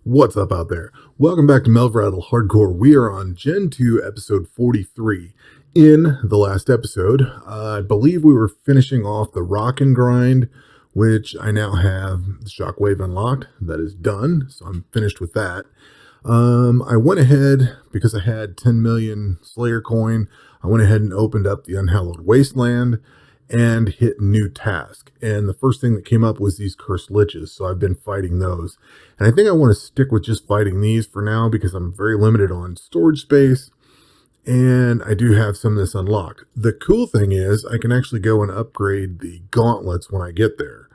What's up out there? Welcome back to Melvor Hardcore. We are on Gen 2, episode 43. In the last episode, I believe we were finishing off the Rokken grind, which I now have the Shockwave unlocked. That is done, so I'm finished with that. I went ahead, because I had 10 million Slayer coin, I went ahead and opened up the Unhallowed Wasteland and hit new task. And the first thing that came up was these cursed liches, so I've been fighting those. And I think I want to stick with just fighting these for now because I'm very limited on storage space, and I do have some of this unlocked. The cool thing is I can actually go and upgrade the gauntlets when I get there.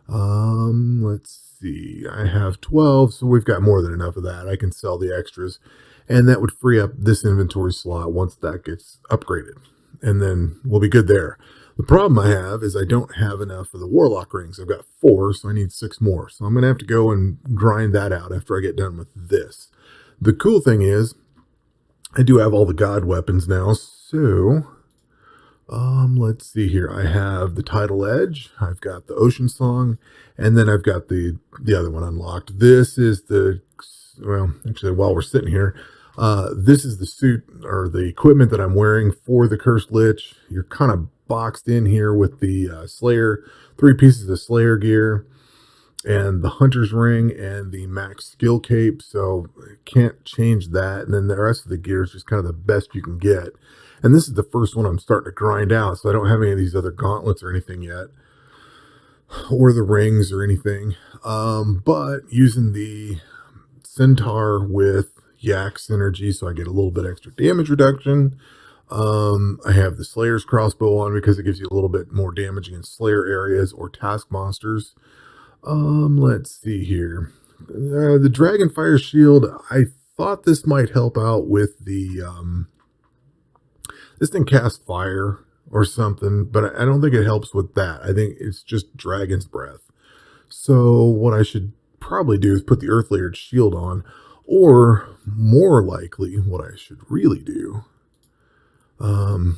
Let's see, I have 12, so we've got more than enough of that. I can sell the extras, and that would free up this inventory slot once that gets upgraded, and then we'll be good there. The problem I have is I don't have enough of the Warlock rings. I've got 4, so I need 6 more. So I'm going to have to go and grind that out after I get done with this. The cool thing is I do have all the god weapons now. So let's see here. I have the Tidal Edge. I've got the Ocean Song. And then I've got the other one unlocked. This is the, well, actually, while we're sitting here, this is the suit or the equipment that I'm wearing for the Cursed Lich. You're kind of boxed in here with the Slayer, 3 pieces of Slayer gear, and the Hunter's Ring, and the max skill cape, so can't change that. And then the rest of the gear is just kind of the best you can get. And this is the first one I'm starting to grind out, so I don't have any of these other gauntlets or anything yet, or the rings or anything. But using the Centaur with Yak synergy, so I get a little bit extra damage reduction. I have the Slayer's crossbow on because it gives you a little bit more damage against Slayer areas or task monsters. Let's see here. The Dragonfire shield, I thought this might help out with the, this thing casts fire or something, but I don't think it helps with that. I think it's just Dragon's Breath. So what I should probably do is put the Earth Layered shield on, or more likely what I should really do,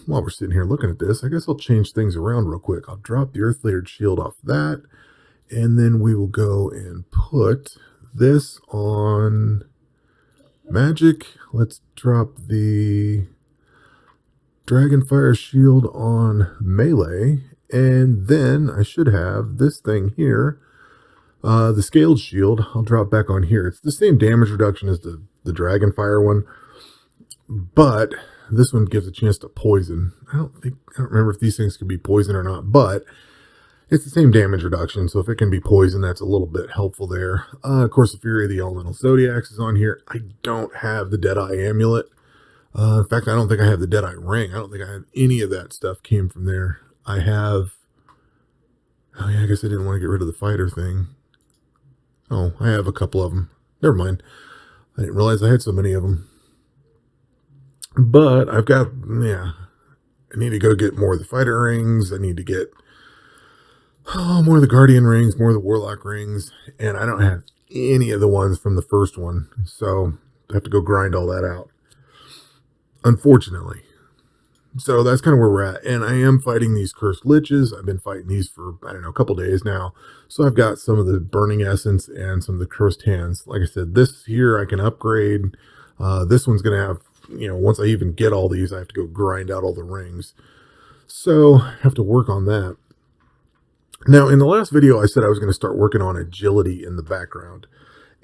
while we're sitting here looking at this, I guess I'll change things around real quick. I'll drop the Earth Layered shield off that, and then we will go and put this on magic. Let's drop the Dragonfire shield on melee, and then I should have this thing here, the Scaled shield. I'll drop back on here. It's the same damage reduction as the Dragonfire one, but this one gives a chance to poison. I don't remember if these things can be poison or not, but it's the same damage reduction, so if it can be poison, that's a little bit helpful there. Of course, the Fury of the Elemental Zodiacs is on here. I don't have the Deadeye Amulet. In fact, I don't think I have the Deadeye Ring. I don't think I have any of that stuff came from there. I have... Oh, yeah, I guess I didn't want to get rid of the fighter thing. Oh, I have a couple of them. Never mind. I didn't realize I had so many of them. But I've got, yeah, I need to go get more of the fighter rings. I need to get more of the Guardian rings, more of the Warlock rings, and I don't have any of the ones from the first one, so I have to go grind all that out, unfortunately. So that's kind of where we're at, and I am fighting these Cursed Liches. I've been fighting these for, I don't know, a couple days now, so I've got some of the Burning Essence and some of the Cursed Hands. Like I said, this here I can upgrade. This one's going to have, you know, once I even get all these, I have to go grind out all the rings. So I have to work on that. Now, in the last video, I said I was going to start working on agility in the background.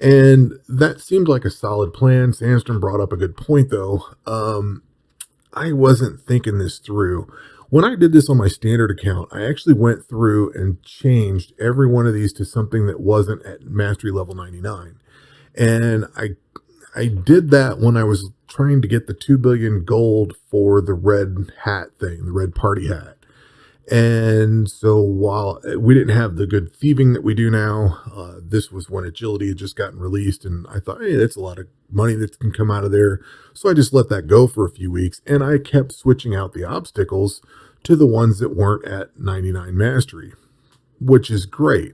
And that seemed like a solid plan. Sandstrom brought up a good point, though. I wasn't thinking this through. When I did this on my standard account, I actually went through and changed every one of these to something that wasn't at mastery level 99. And I did that when I was trying to get the 2 billion gold for the red hat thing, the red party hat. And so while we didn't have the good thieving that we do now, this was when agility had just gotten released, and I thought, hey, that's a lot of money that can come out of there. So I just let that go for a few weeks, and I kept switching out the obstacles to the ones that weren't at 99 mastery, which is great.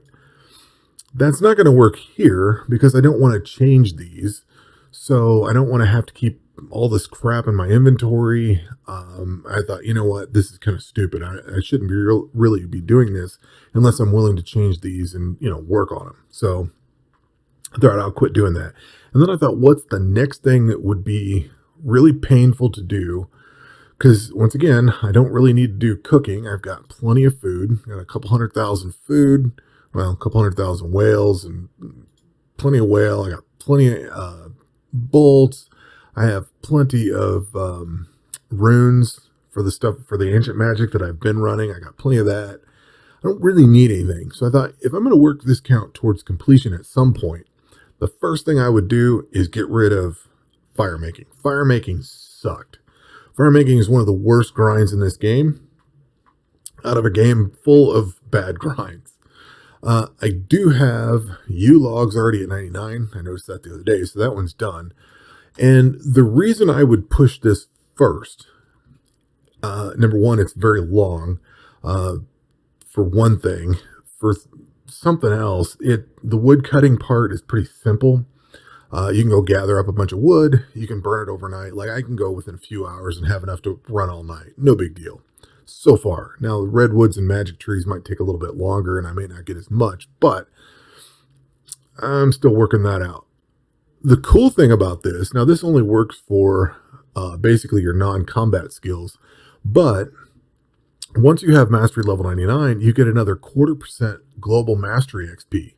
That's not going to work here because I don't want to change these. So I don't want to have to keep all this crap in my inventory. I thought, you know what, this is kind of stupid. I shouldn't really be doing this unless I'm willing to change these and, you know, work on them. So I thought I'll quit doing that. And then I thought, what's the next thing that would be really painful to do? Because once again, I don't really need to do cooking. I've got plenty of food. Got a couple 100,000 food. Well, a couple 100,000 whales and plenty of whale. I got plenty of bolts. I have plenty of runes for the stuff for the ancient magic that I've been running. I got plenty of that. I don't really need anything. So I thought if I'm going to work this count towards completion at some point, the first thing I would do is get rid of fire making. Fire making sucked. Fire making is one of the worst grinds in this game, out of a game full of bad grinds. I do have U logs already at 99. I noticed that the other day, so that one's done. And the reason I would push this first, number one, it's very long. For one thing. For something else, the wood cutting part is pretty simple. You can go gather up a bunch of wood. You can burn it overnight. Like I can go within a few hours and have enough to run all night. No big deal. So far. Now, the redwoods and magic trees might take a little bit longer and I may not get as much, but I'm still working that out. The cool thing about this, now this only works for basically your non-combat skills, but once you have mastery level 99, you get another 0.25% global mastery XP.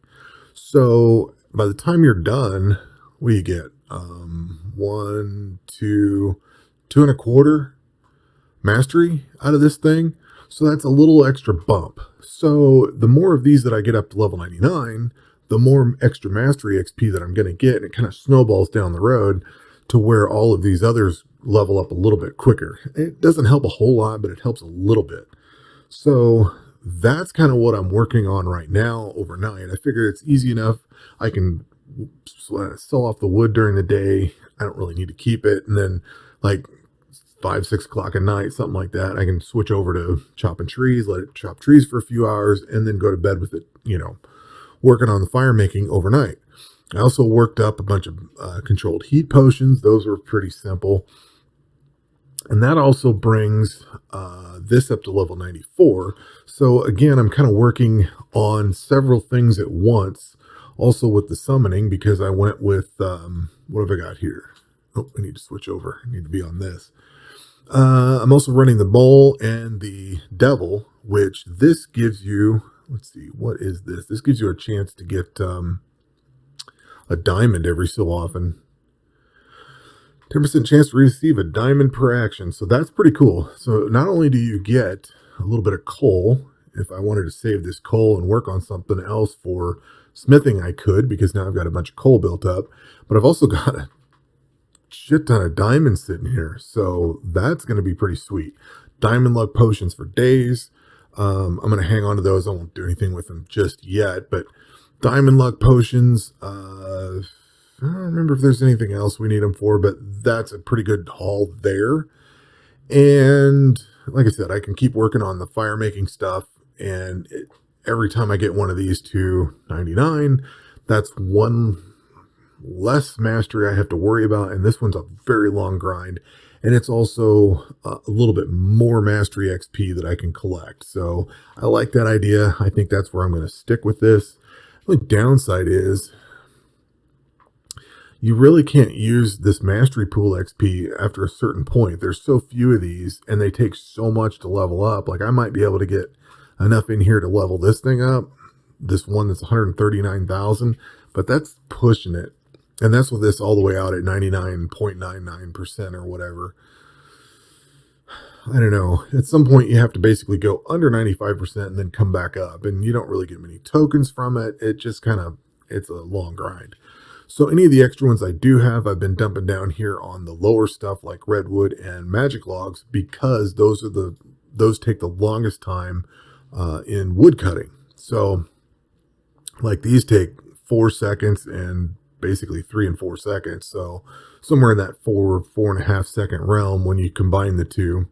So by the time you're done, what do you get? 2.25 mastery out of this thing. So that's a little extra bump. So the more of these that I get up to level 99, the more extra mastery XP that I'm going to get. And it kind of snowballs down the road to where all of these others level up a little bit quicker. It doesn't help a whole lot, but it helps a little bit. So that's kind of what I'm working on right now overnight. I figure it's easy enough. I can sell off the wood during the day. I don't really need to keep it. And then like 5, 6 o'clock at night, something like that, I can switch over to chopping trees, let it chop trees for a few hours, and then go to bed with it, working on the fire making overnight. I also worked up a bunch of controlled heat potions. Those were pretty simple. And that also brings this up to level 94. So again, I'm kind of working on several things at once. Also with the summoning, because I went with, what have I got here? Oh, I need to switch over. I need to be on this. I'm also running the mole and the devil, which this gives you, let's see, what is this? This gives you a chance to get a diamond every so often. 10% chance to receive a diamond per action. So that's pretty cool. So not only do you get a little bit of coal, if I wanted to save this coal and work on something else for smithing, I could, because now I've got a bunch of coal built up, but I've also got a shit ton of diamonds sitting here. So that's going to be pretty sweet. Diamond luck potions for days. I'm going to hang on to those. I won't do anything with them just yet, but diamond luck potions, I don't remember if there's anything else we need them for, but that's a pretty good haul there. And like I said, I can keep working on the fire making stuff. And every time I get one of these to 99, that's one less mastery I have to worry about. And this one's a very long grind. And it's also a little bit more mastery XP that I can collect. So I like that idea. I think that's where I'm going to stick with this. The only downside is you really can't use this mastery pool XP after a certain point. There's so few of these and they take so much to level up. Like I might be able to get enough in here to level this thing up, this one that's 139,000, but that's pushing it. And that's with this all the way out at 99.99% or whatever. I don't know. At some point you have to basically go under 95% and then come back up, and you don't really get many tokens from it. It just it's a long grind. So any of the extra ones I do have, I've been dumping down here on the lower stuff like redwood and magic logs, because those take the longest time in wood cutting. So like these take 4 seconds and basically 3 and 4 seconds. So somewhere in that 4.5 second realm when you combine the two.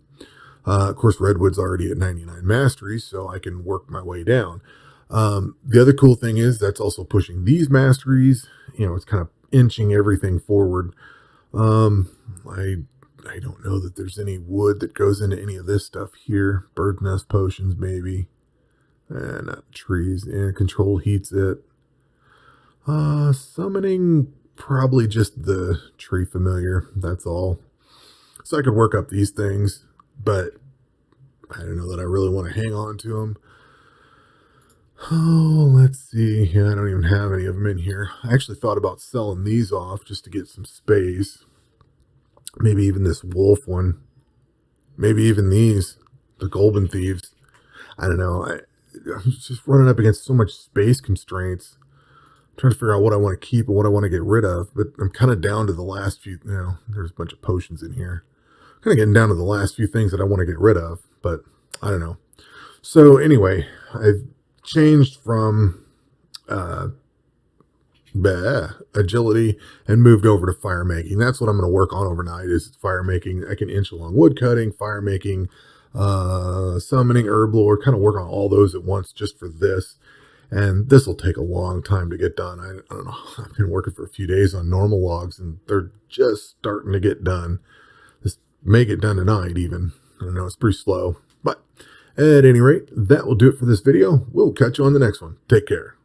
Of course, redwood's already at 99 mastery, so I can work my way down. The other cool thing is that's also pushing these masteries. It's kind of inching everything forward. I don't know that there's any wood that goes into any of this stuff here. Bird's nest potions, maybe. Not trees. And control heats it. Summoning probably just the tree familiar. That's all. So I could work up these things, but I don't know that I really want to hang on to them. Oh, let's see. Yeah, I don't even have any of them in here. I actually thought about selling these off just to get some space. Maybe even this wolf one. Maybe even these, the Golden Thieves. I don't know. I'm just running up against so much space constraints. I'm trying to figure out what I want to keep and what I want to get rid of. But I'm kind of down to the last few. There's a bunch of potions in here. Kind of getting down to the last few things that I want to get rid of. But I don't know. So anyway, I've changed from agility and moved over to fire making. That's what I'm going to work on overnight is fire making. I can inch along wood cutting, fire making, summoning, herb lore, kind of work on all those at once just for this. And this will take a long time to get done. I don't know. I've been working for a few days on normal logs and they're just starting to get done. This may get done tonight even. I don't know. It's pretty slow. But at any rate, that will do it for this video. We'll catch you on the next one. Take care.